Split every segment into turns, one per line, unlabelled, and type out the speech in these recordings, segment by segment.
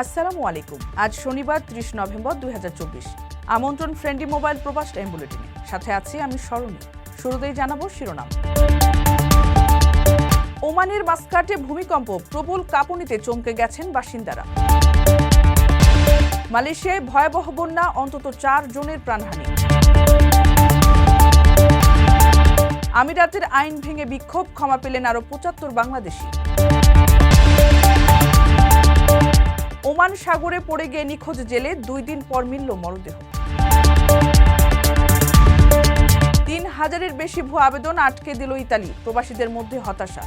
আসসালামু আলাইকুম। আজ শনিবার 30 নভেম্বর 2024। আমন্ত্রণ ফ্রেন্ডলি মোবাইল প্রবাস টাইম বুলেটিনে। সাথে আছি আমি স্মরণী। শুরুতেই জানাবো শিরোনাম। ওমানের মাস্কাটে ভূমিকম্প, প্রবল কাঁপুনিতে চমকে গেছেন বাসিন্দারা। মালয়েশিয়ায় ভয়াবহ বন্যা, অন্তত 4 জনের প্রাণহানি। আমিরাতের আইন ভেঙে বিক্ষোভ, ক্ষমা পেলেন আরও 75 বাংলাদেশি। ওমান সাগরে পড়ে গিয়ে নিখোঁজ জেলে, 2 দিন পর মিলল মরদেহ। 3000-এর বেশি ভুয়া আবেদন আটকে দিল ইতালি, প্রবাসীদের মধ্যে হতাশা।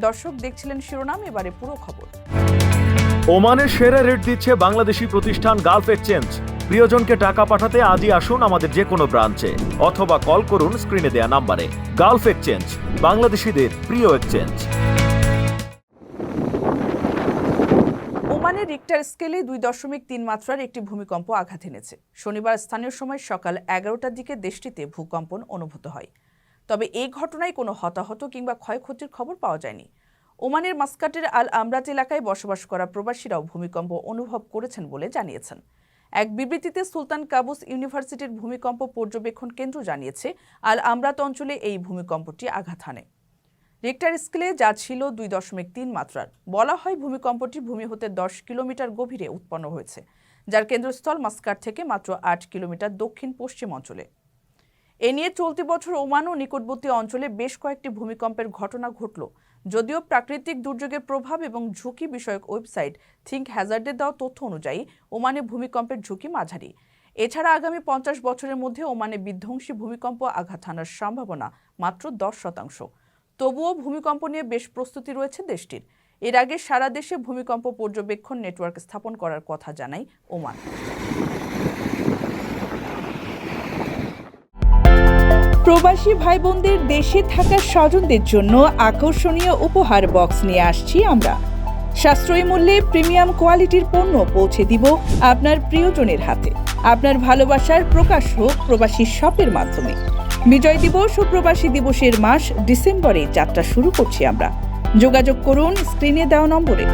দর্শক দেখছিলেন শিরোনাম, এবারে পুরো খবর।
ওমানের সেরা রেট দিচ্ছে বাংলাদেশি প্রতিষ্ঠান গালফ এক্সচেঞ্জ। প্রিয়জনকে টাকা পাঠাতে আজই আসুন আমাদের যে কোনো ব্রাঞ্চে অথবা কল করুন স্ক্রিনে দেয়া নাম্বারে। গালফ এক্সচেঞ্জ, বাংলাদেশিদের প্রিয় এক্সচেঞ্জ।
ওমানের রিক্টার স্কেলে 2.3 মাত্রার একটি ভূমিকম্প আঘাত এনেছে। শনিবার স্থানীয় সময় সকাল 11টার দিকে দেশটিতে ভূকম্পন অনুভূত হয়। তবে এই ঘটনায় কোনো হতাহত কিংবা ক্ষয়ক্ষতির খবর পাওয়া যায়নি। ওমানের মাস্কাটের আল আমরাত এলাকায় বসবাস করা প্রবাসীরাও ভূমিকম্প অনুভব করেছেন বলে জানিয়েছেন। এক বিবৃতিতে সুলতান কাবুস ইউনিভার্সিটির ভূমিকম্প পর্যবেক্ষণ কেন্দ্র জানিয়েছে, আল আমরাত অঞ্চলে এই ভূমিকম্পটি আঘাত হানে। রিক্টার স্কেলে যা ছিল 2.3 মাত্রার। বলা হয় ভূমিকম্পটি ভূমি হতে 10 কিলোমিটার গভীরে উৎপন্ন হয়েছে, যার কেন্দ্রস্থল মাস্কাট থেকে মাত্র 8 কিলোমিটার দক্ষিণ পশ্চিম অঞ্চলে। এ নিয়ে চলতি বছর ওমান ও নিকটবর্তী অঞ্চলে বেশ কয়েকটি ভূমিকম্পের ঘটনা ঘটল। যদিও প্রাকৃতিক দুর্যোগের প্রভাব এবং ঝুঁকি বিষয়ক ওয়েবসাইট থিঙ্ক হ্যাজার্ডের দেওয়া তথ্য অনুযায়ী ওমানে ভূমিকম্পের ঝুঁকি মাঝারি। এছাড়া আগামী 50 বছরের মধ্যে ওমানে বিধ্বংসী ভূমিকম্প আঘাত হানার সম্ভাবনা মাত্র 10%। তবুও ভূমিকম্প নিয়ে বেশ প্রস্তুতি রয়েছে দেশটির। এর আগে সারা দেশে ভূমিকম্প পর্যবেক্ষণ নেটওয়ার্ক স্থাপন করার কথা জানায় ওমান। প্রবাসী ভাই বোনদের দেশে থাকা স্বজনদের জন্য আকর্ষণীয় উপহার বক্স নিয়ে আসছি আমরা। সাশ্রয়ী মূল্যে প্রিমিয়াম কোয়ালিটির পণ্য পৌঁছে দিব আপনার প্রিয়জনের হাতে। আপনার ভালোবাসার প্রকাশ হোক প্রবাসী শপের মাধ্যমে। বিজয় দিবস ও প্রবাসী দিবসের মাস ডিসেম্বরে যাত্রা শুরু করছি আমরা। যোগাযোগ করুন স্ক্রিনে দেওয়া নম্বরে।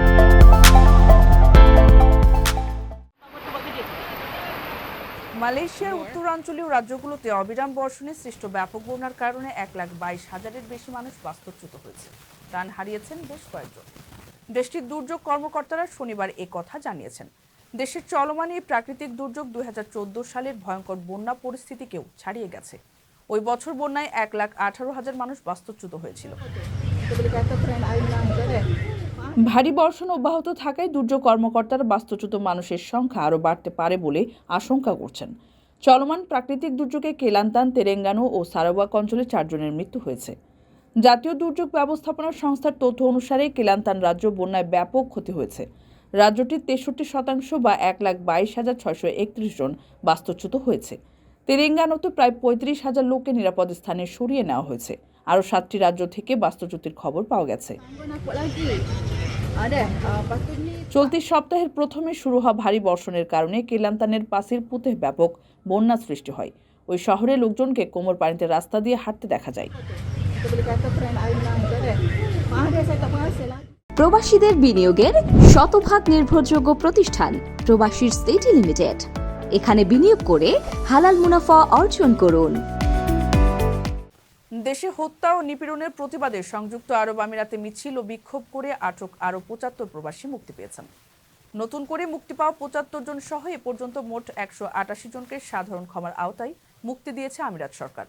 মালয়েশিয়ার উত্তরাঞ্চলীয় রাজ্যগুলোতে অবিরাম বর্ষণে সৃষ্ট ব্যাপক বন্যার কারণে 1,22,000-এর বেশি মানুষ বাস্তুচ্যুত হয়েছে। প্রাণ হারিয়েছেন বেশ কয়েকজন। দেশটির দুর্যোগ কর্মকর্তারা শনিবার এ কথা জানিয়েছেন। দেশের চলমান এই প্রাকৃতিক দুর্যোগ 2014 সালের ভয়ঙ্কর বন্যা পরিস্থিতিকেও ছাড়িয়ে গেছে। ওই বছর বন্যায় 1,18,000 মানুষ বাস্তুচ্যুত হয়েছিল। ভারী বর্ষণ অব্যাহত থাকায় দুর্যোগ কর্মকর্তারা বাস্তুচ্যুত মানুষের সংখ্যা আরও বাড়তে পারে বলে আশঙ্কা করছেন। চলমান প্রাকৃতিক দুর্যোগে কেলান্তান, তেরেঙ্গানু ও সারাওয়াক অঞ্চলে 4 জনের মৃত্যু হয়েছে। জাতীয় দুর্যোগ ব্যবস্থাপনা সংস্থার তথ্য অনুসারে কেলান্তান রাজ্য বন্যায় ব্যাপক ক্ষতি হয়েছে। রাজ্যটির 63% বা 1,22,631 জন বাস্তুচ্যুত হয়েছে। তেলেঙ্গানাতে প্রায় 35,000 লোককে নিরাপদ স্থানে সরিয়ে নেওয়া হয়েছে। আরও 7টি রাজ্য থেকে বাস্তুচ্যুতির খবর পাওয়া গেছে। চলতি সপ্তাহের প্রথমে শুরু হওয়া ভারী বর্ষণের কারণে কেলান্তানের পাসির পুতে ব্যাপক বন্যা সৃষ্টি হয়। ওই শহরে লোকজনকে কোমর পানিতে রাস্তা দিয়ে হাঁটতে দেখা যায়।
প্রবাসীদের বিনিয়োগের শতভাগ নির্ভরযোগ্য প্রতিষ্ঠান প্রবাসীর সিটি লিমিটেড। এখানে বিনিয়োগ করে হালাল মুনাফা অর্জন করুন।
দেশে হত্যা ও নিপীড়নের প্রতিবাদে সংযুক্ত আরব আমিরাতে মিছিল ও বিক্ষোভ করে আটক আরও 75 প্রবাসী মুক্তি পেয়েছেন। নতুন করে মুক্তি পাওয়া 75 জন সহ এ পর্যন্ত মোট 188 জনকে সাধারণ ক্ষমার আওতায় মুক্তি দিয়েছে আমিরাত সরকার।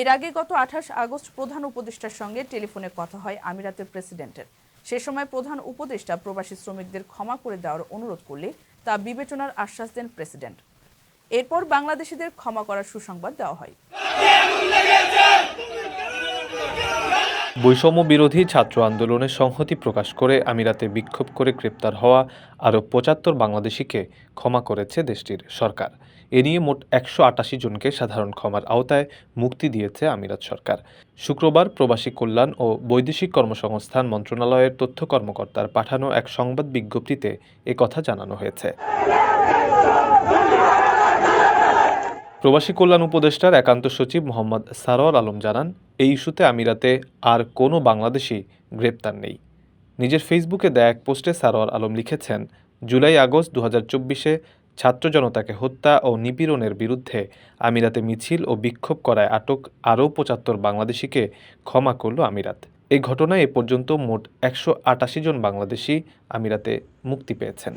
এর আগে গত 28 আগস্ট প্রধান উপদেষ্টার সঙ্গে টেলিফোনে কথা হয় আমিরাতের প্রেসিডেন্টের। সে সময় প্রধান উপদেষ্টা প্রবাসী শ্রমিকদের ক্ষমা করে দেওয়ার অনুরোধ করলে তা বিবেচনার আশ্বাস দেন প্রেসিডেন্ট। এরপর বাংলাদেশিদের ক্ষমা করার সুসংবাদ দেওয়া হয়।
বৈষম্য বিরোধী ছাত্র আন্দোলনে সংহতি প্রকাশ করে আমিরাতে বিক্ষোভ করে গ্রেপ্তার হওয়া আরও 75 বাংলাদেশিকে ক্ষমা করেছে দেশটির সরকার। এ নিয়ে মোট 188 জনকে সাধারণ ক্ষমার আওতায় মুক্তি দিয়েছে আমিরাত সরকার। শুক্রবার প্রবাসী কল্যাণ ও বৈদেশিক কর্মসংস্থান মন্ত্রণালয়ের তথ্য কর্মকর্তার পাঠানো এক সংবাদ বিজ্ঞপ্তিতে একথা জানানো হয়েছে। প্রবাসী কল্যাণ উপদেষ্টার একান্ত সচিব মোহাম্মদ সারোয়ার আলম জানান, এই ইস্যুতে আমিরাতে আর কোনো বাংলাদেশি গ্রেপ্তার নেই। নিজের ফেসবুকে দেয়া এক পোস্টে সারোয়ার আলম লিখেছেন, জুলাই আগস্ট 2024-এ ছাত্র জনতাকে হত্যা ও নিপীড়নের বিরুদ্ধে আমিরাতে মিছিল ও বিক্ষোভ করায় আটক আরও ৭৫ বাংলাদেশিকে ক্ষমা করল আমিরাত। এই ঘটনায় এ পর্যন্ত মোট ১৮৮ জন বাংলাদেশি আমিরাতে মুক্তি পেয়েছেন।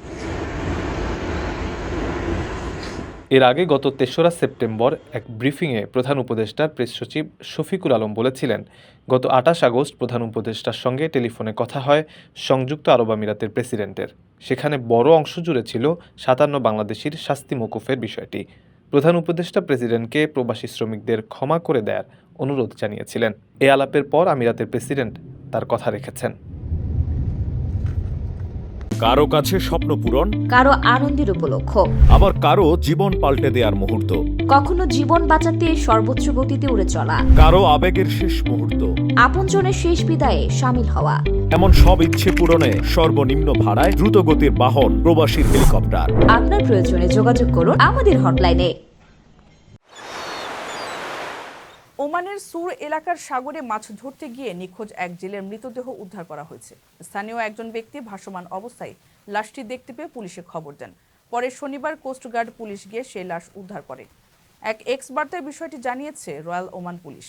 এর আগে গত ৩রা সেপ্টেম্বর এক ব্রিফিংয়ে প্রধান উপদেষ্টার প্রেস সচিব শফিকুল আলম বলেছিলেন, গত ২৮ আগস্ট প্রধান উপদেষ্টার সঙ্গে টেলিফোনে কথা হয় সংযুক্ত আরব আমিরাতের প্রেসিডেন্টের। সেখানে বড় অংশ জুড়ে ছিল ৫৭ বাংলাদেশির শাস্তি মওকুফের বিষয়টি। প্রধান উপদেষ্টা প্রেসিডেন্টকে প্রবাসী শ্রমিকদের ক্ষমা করে দেওয়ার অনুরোধ জানিয়েছিলেন। এ আলাপের পর আমিরাতের প্রেসিডেন্ট তার কথা রেখেছেন।
কারো কাছে স্বপ্ন পূরণ,
কারো আনন্দের উপলক্ষ,
আবার কারো জীবন পাল্টে দেওয়ার মুহূর্ত,
কখনো জীবন বাঁচাতে সর্বোচ্চ গতিতে উড়ে চলা,
কারো আবেগের শেষ মুহূর্ত,
আপনজনের শেষ বিদায়ে শামিল হওয়া।
এমন সব ইচ্ছে পূরণে সর্বনিম্ন ভাড়ায় দ্রুতগতির বাহন প্রবাসীর হেলিকপ্টার।
আপনার প্রয়োজনে যোগাযোগ করুন আমাদের হটলাইনে।
ওমানের সুর এলাকার সাগরে মাছ ধরতে গিয়ে নিখোঁজ এক জেলের মৃতদেহ উদ্ধার করা হয়েছে। স্থানীয় একজন ব্যক্তি ভাসমান অবস্থায় লাশটি দেখতে পেয়ে পুলিশে খবর দেন। পরে শনিবার কোস্টগার্ড পুলিশ গিয়ে সেই লাশ উদ্ধার করে। এক এক্স বার্তায় বিষয়টি জানিয়েছে রয়্যাল ওমান পুলিশ।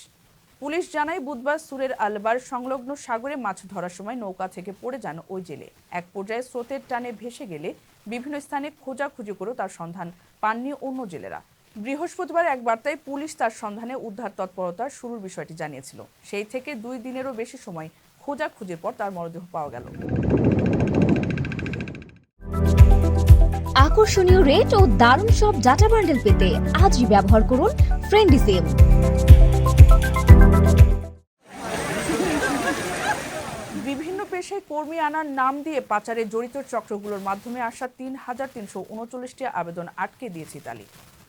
পুলিশ জানায়, বুধবার সুরের আলবার সংলগ্ন সাগরে মাছ ধরার সময় নৌকা থেকে পড়ে যান ওই জেলে। এক পর্যায়ে স্রোতের টানে ভেসে গেলে বিভিন্ন স্থানে খোঁজাখুঁজি করেও তার সন্ধান পাননি অন্য জেলেরা। বৃহস্পতিবার এক বার্তায় পুলিশ তার সন্ধানে উদ্ধার তৎপরতা শুরুর বিষয়টি জানিয়েছিল। সেই থেকে 2 দিনেরও বেশি সময় খোঁজাখুঁজির পর তার মরদেহ পাওয়া গেল।
আকর্ষণীয় রেট ও দারুণ সব ডাটা বান্ডেল পেতে আজই ব্যবহার করুন ফ্রেন্ডলি সিম।
বিভিন্ন পেশায় কর্মী আনার নাম দিয়ে পাচারে জড়িত চক্রগুলোর মাধ্যমে আসা ৩,৩৩৯টি আবেদন আটকে দিয়েছে ইতালি।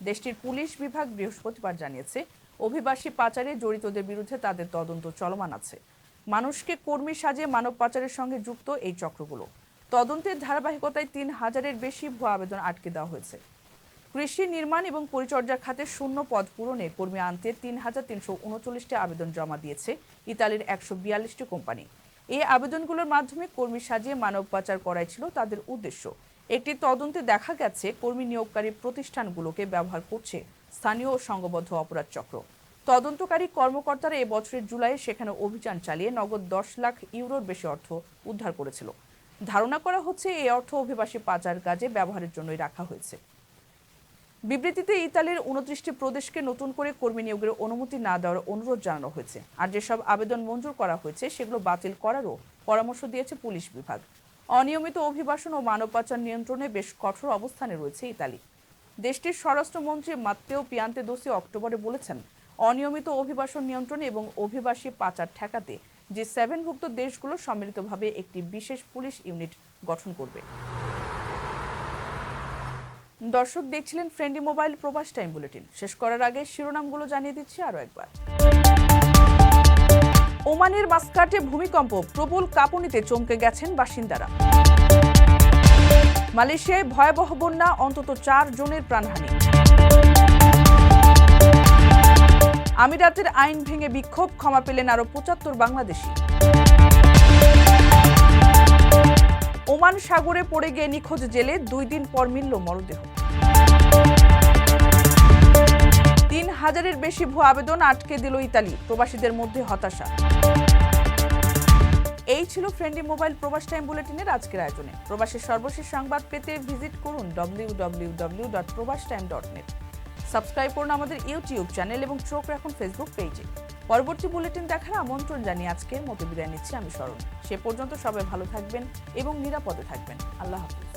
দেশটির পুলিশ বিভাগ বৃহস্পতিবার জানিয়েছে, অভিবাসী পাচারে জড়িতদের বিরুদ্ধে তাদের তদন্ত চলমান আছে। মানুষকে কর্মী সাজিয়ে মানব পাচারের সঙ্গে যুক্ত এই চক্রগুলো। তদন্তের ধারাবাহিকতায় ৩,০০০-এর বেশি ভুয়া আবেদন আটকে দেওয়া হয়েছে। কৃষি, নির্মাণ এবং পরিচর্যা খাতে শূন্য পদ পূরণে কর্মী আনতে ৩,৩৩৯টি আবেদন জমা দিয়েছে ইতালির ১৪২টি কোম্পানি। এই আবেদনগুলোর মাধ্যমে কর্মী সাজিয়ে মানব পাচার করাই ছিল তাদের উদ্দেশ্য। একটি তদন্তে দেখা গেছে, কর্মী নিয়োগকারী প্রতিষ্ঠানগুলোকে ব্যবহার করছে স্থানীয় ও সংঘবদ্ধ অপরাধ চক্র। তদন্তকারী কর্মকর্তারা এবছরের জুলাইয়ে সেখানে অভিযান চালিয়ে নগদ ১০ লাখ ইউরোর বেশি অর্থ উদ্ধার করেছিল। ধারণা করা হচ্ছে এই অর্থ অভিবাসী পাচার কাজে ব্যবহারের জন্যই রাখা হয়েছে। বিবৃতিতে ইতালির ২৯টি প্রদেশকে নতুন করে কর্মী নিয়োগের অনুমতি না দেওয়ার অনুরোধ জানানো হয়েছে। আর যেসব আবেদন মঞ্জুর করা হয়েছে সেগুলো বাতিল করারও পরামর্শ দিয়েছে পুলিশ বিভাগ। অনিয়মিত অভিবাসন ও মানব পাচার নিয়ন্ত্রণে বেশ কঠোর অবস্থানে রয়েছে ইতালি। দেশটির স্বরাষ্ট্রমন্ত্রী মাত্তেও পিয়ান্তেদোসি অক্টোবরে বলেছেন, অনিয়মিত অভিবাসন নিয়ন্ত্রণে এবং অভিবাসী পাচার ঠেকাতে G7ভুক্ত দেশগুলো সম্মিলিতভাবে একটি বিশেষ পুলিশ ইউনিট গঠন করবে। দর্শক, দেখছিলেন ফ্রেন্ডলি মোবাইল প্রবাস টাইম বুলেটিন। শেষ করার আগে শিরোনামগুলো জানিয়ে দিচ্ছি আরও একবার। ওমানের মাস্কাটে ভূমিকম্প, প্রবল কাঁপুনিতে চমকে গেছেন বাসিন্দারা। মালয়েশিয়ায় ভয়াবহ বন্যা, অন্তত 4 জনের প্রাণহানি। আমিরাতের আইন ভেঙে বিক্ষোভ, ক্ষমা পেলেন আরও ৭৫ বাংলাদেশি। ওমান সাগরে পড়ে গিয়ে নিখোঁজ জেলে, 2 দিন পর মিলল মরদেহ। ৩,০০০-এর বেশি ভুয়া আবেদন আটকে দিল ইতালি, প্রবাসীদের মধ্যে হতাশা। এই ছিল ফ্রেন্ডলি মোবাইল প্রবাস টাইম বুলেটিনের আজকের আয়োজনে। প্রবাসের সর্বশেষ সংবাদ পেতে ভিজিট করুন www.probastime.net। সাবস্ক্রাইব করুন আমাদের ইউটিউব চ্যানেল এবং চোখ রাখুন ফেসবুক পেজে। পরবর্তী বুলেটিন দেখার আমন্ত্রণ জানিয়ে আজকের মতো বিদায় নিচ্ছি আমি শরণ। সে পর্যন্ত সবাই ভালো থাকবেন এবং নিরাপদে থাকবেন। আল্লাহ হাফেজ।